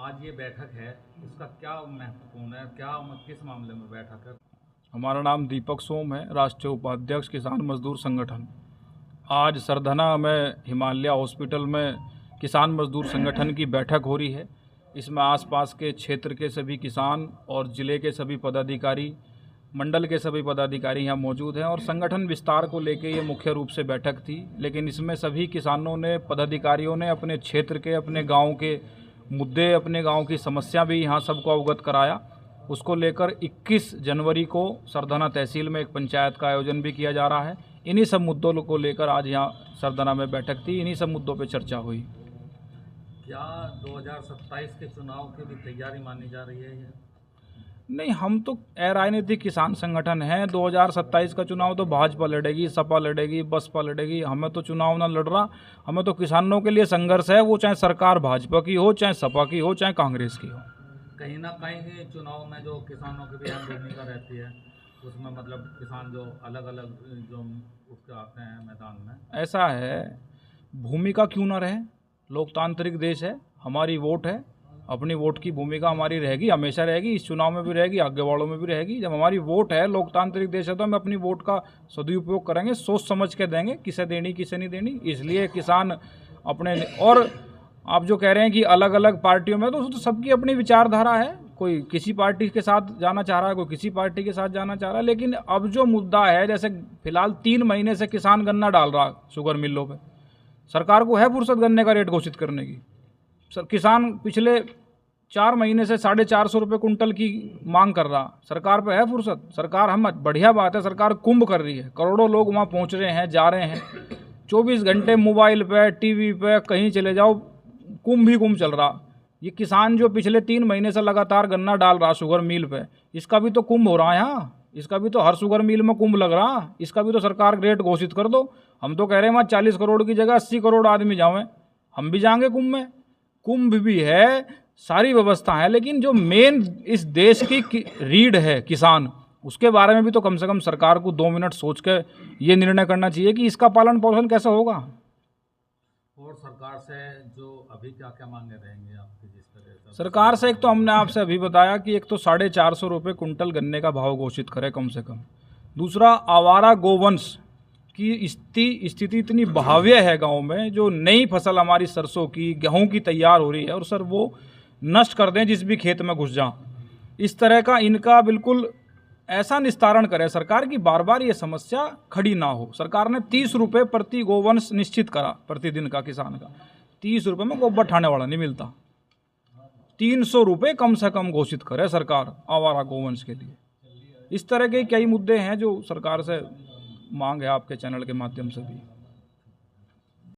आज ये बैठक है, इसका क्या महत्वपूर्ण है, क्या किस मामले में बैठक है? हमारा नाम दीपक सोम है, राष्ट्रीय उपाध्यक्ष किसान मजदूर संगठन। आज सरधना में हिमालय हॉस्पिटल में किसान मजदूर संगठन की बैठक हो रही है। इसमें आसपास के क्षेत्र के सभी किसान और ज़िले के सभी पदाधिकारी, मंडल के सभी पदाधिकारी यहाँ मौजूद हैं और संगठन विस्तार को लेके ये मुख्य रूप से बैठक थी। लेकिन इसमें सभी किसानों ने, पदाधिकारियों ने अपने क्षेत्र के, अपने गांव के मुद्दे, अपने गांव की समस्या भी यहाँ सबको अवगत कराया। उसको लेकर 21 जनवरी को सरधना तहसील में एक पंचायत का आयोजन भी किया जा रहा है। इन्हीं सब मुद्दों को लेकर आज यहाँ सरधना में बैठक थी, इन्हीं सब मुद्दों पर चर्चा हुई। क्या 2027 के चुनाव की भी तैयारी मानी जा रही है? नहीं, हम तो राजनीतिक किसान संगठन है। 2027 का चुनाव तो भाजपा लड़ेगी, सपा लड़ेगी, बसपा लड़ेगी। हमें तो चुनाव ना लड़ रहा, हमें तो किसानों के लिए संघर्ष है। वो चाहे सरकार भाजपा की हो, चाहे सपा की हो, चाहे कांग्रेस की हो। कहीं ना कहीं चुनाव में जो किसानों की भी अहम भूमिका रहती है, उसमें मतलब किसान जो अलग अलग जो उठ के आते हैं मैदान में। ऐसा है, भूमिका क्यों ना रहे, लोकतांत्रिक देश है, हमारी वोट है, अपनी वोट की भूमिका हमारी रहेगी, हमेशा रहेगी, इस चुनाव में भी रहेगी, आगे वालों में भी रहेगी। जब हमारी वोट है, लोकतांत्रिक देश है, तो हम अपनी वोट का सदुपयोग करेंगे, सोच समझ के देंगे, किसे देनी किसे नहीं देनी। इसलिए किसान अपने, और आप जो कह रहे हैं कि अलग अलग पार्टियों में, तो सबकी अपनी विचारधारा है। कोई किसी पार्टी के साथ जाना चाह रहा है, कोई किसी पार्टी के साथ जाना चाह रहा है। लेकिन अब जो मुद्दा है, जैसे फिलहाल 3 महीने से किसान गन्ना डाल रहा शुगर मिलों पे, सरकार को है फुर्सत गन्ने का रेट घोषित करने की? किसान पिछले 4 महीने से 450 रुपये कुंटल की मांग कर रहा, सरकार पे है फुर्सत? सरकार, हम बढ़िया बात है, सरकार कुंभ कर रही है, करोड़ों लोग वहाँ पहुँच रहे हैं, जा रहे हैं। 24 घंटे मोबाइल पे, टीवी पे, कहीं चले जाओ, कुंभ ही कुंभ चल रहा। ये किसान जो पिछले 3 महीने से लगातार गन्ना डाल रहा शुगर मिल पे, इसका भी तो कुंभ हो रहा है यहाँ। इसका भी तो हर शुगर मिल में कुंभ लग रहा, इसका भी तो सरकार रेट घोषित कर दो। हम तो कह रहे हैं वहाँ 40 करोड़ की जगह 80 करोड़ आदमी जाएं, हम भी जाएंगे कुंभ में। कुंभ भी है, सारी व्यवस्था है, लेकिन जो मेन इस देश की रीढ़ है किसान, उसके बारे में भी तो कम से कम सरकार को 2 मिनट सोच के ये निर्णय करना चाहिए कि इसका पालन पोषण कैसे होगा। और सरकार से जो अभी क्या क्या मांगे रहेंगे आपकी? जिस तरह सरकार से, एक तो हमने आपसे अभी बताया कि एक तो 450 रुपये कुंटल गन्ने का भाव घोषित करे कम से कम। दूसरा, आवारा गोवंश की स्थिति इतनी बहाव्य है गांव में, जो नई फसल हमारी सरसों की, गेहूं की तैयार हो रही है, और सर वो नष्ट कर दें जिस भी खेत में घुस जाएं। इस तरह का इनका बिल्कुल ऐसा निस्तारण करे सरकार की बार बार ये समस्या खड़ी ना हो। सरकार ने 30 रुपये प्रति गोवंश निश्चित करा प्रतिदिन का किसान का। 30 रुपये में गोबर ठाने वाला नहीं मिलता। 300 रुपये कम से कम घोषित करे सरकार आवारा गोवंश के लिए। इस तरह के कई मुद्दे हैं जो सरकार से मांग है आपके चैनल के माध्यम से भी।